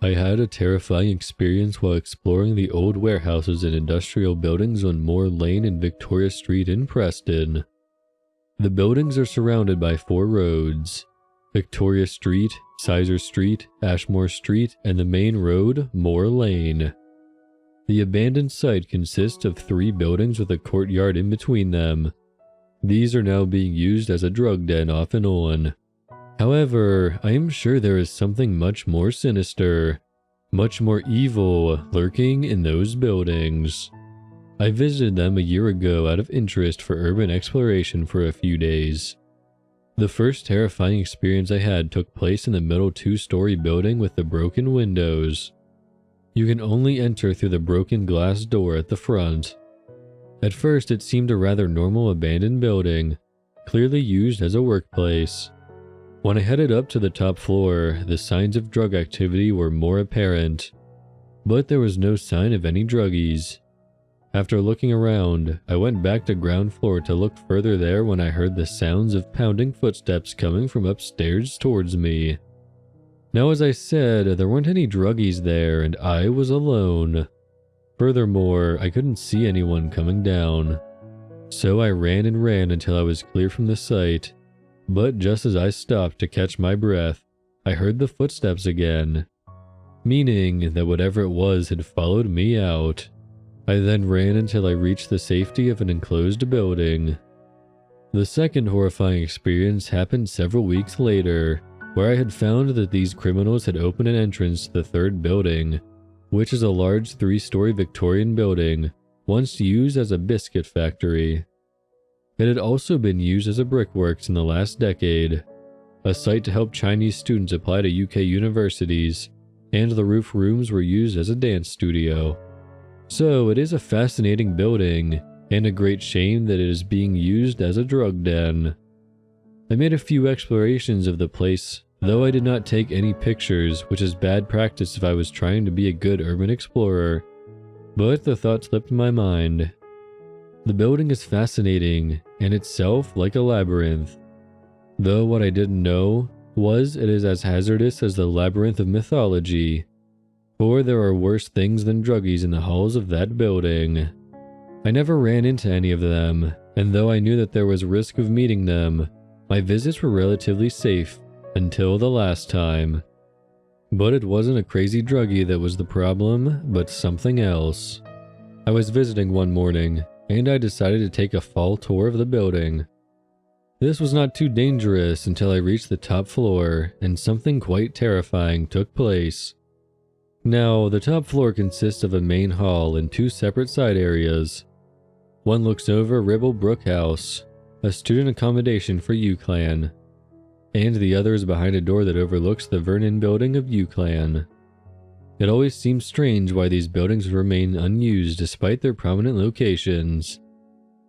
I had a terrifying experience while exploring the old warehouses and industrial buildings on Moor Lane and Victoria Street in Preston. The buildings are surrounded by 4 roads: Victoria Street, Sizer Street, Ashmore Street, and the main road, Moor Lane. The abandoned site consists of 3 buildings with a courtyard in between them. These are now being used as a drug den off and on. However, I am sure there is something much more sinister, much more evil lurking in those buildings. I visited them a year ago out of interest for urban exploration for a few days. The first terrifying experience I had took place in the middle 2-story building with the broken windows. You can only enter through the broken glass door at the front. At first, it seemed a rather normal abandoned building, clearly used as a workplace. When I headed up to the top floor, the signs of drug activity were more apparent, but there was no sign of any druggies. After looking around, I went back to ground floor to look further there when I heard the sounds of pounding footsteps coming from upstairs towards me. Now, as I said, there weren't any druggies there and I was alone. Furthermore, I couldn't see anyone coming down. So I ran and ran until I was clear from the site. But just as I stopped to catch my breath, I heard the footsteps again, meaning that whatever it was had followed me out. I then ran until I reached the safety of an enclosed building. The second horrifying experience happened several weeks later, where I had found that these criminals had opened an entrance to the 3rd building, which is a large 3-story Victorian building, once used as a biscuit factory. It had also been used as a brickworks in the last decade, a site to help Chinese students apply to UK universities, and the roof rooms were used as a dance studio. So it is a fascinating building, and a great shame that it is being used as a drug den. I made a few explorations of the place, though I did not take any pictures, which is bad practice if I was trying to be a good urban explorer, but the thought slipped my mind. The building is fascinating, and itself like a labyrinth. Though what I didn't know was it is as hazardous as the labyrinth of mythology, for there are worse things than druggies in the halls of that building. I never ran into any of them, and though I knew that there was risk of meeting them, my visits were relatively safe until the last time. But it wasn't a crazy druggie that was the problem, but something else. I was visiting one morning, and I decided to take a fall tour of the building. This was not too dangerous until I reached the top floor, and something quite terrifying took place. Now, the top floor consists of a main hall and 2 separate side areas. One looks over Ribble Brook House, a student accommodation for UCLan, and the other is behind a door that overlooks the Vernon building of UCLan. It always seems strange why these buildings remain unused despite their prominent locations.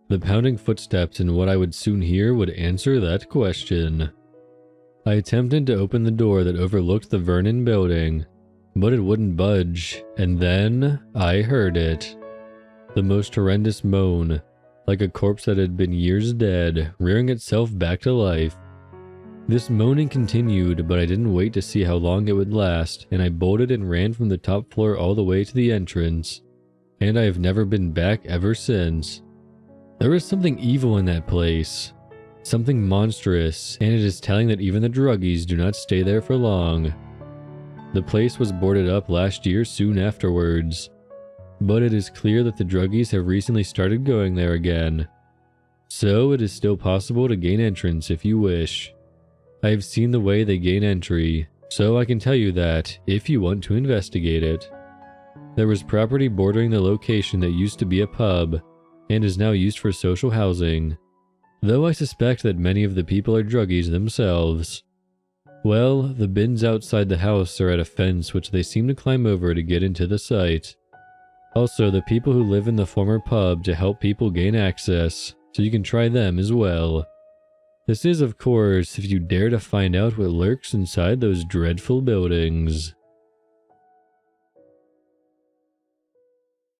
The pounding footsteps and what I would soon hear would answer that question. I attempted to open the door that overlooked the Vernon building, but it wouldn't budge, and then I heard it. The most horrendous moan, like a corpse that had been years dead, rearing itself back to life. This moaning continued, but I didn't wait to see how long it would last, and I bolted and ran from the top floor all the way to the entrance, and I have never been back ever since. There is something evil in that place, something monstrous, and it is telling that even the druggies do not stay there for long. The place was boarded up last year soon afterwards, but it is clear that the druggies have recently started going there again. So it is still possible to gain entrance if you wish. I have seen the way they gain entry, so I can tell you that if you want to investigate it. There was property bordering the location that used to be a pub, and is now used for social housing, though I suspect that many of the people are druggies themselves. Well, the bins outside the house are at a fence which they seem to climb over to get into the site. Also, the people who live in the former pub to help people gain access, so you can try them as well. This is, of course, if you dare to find out what lurks inside those dreadful buildings.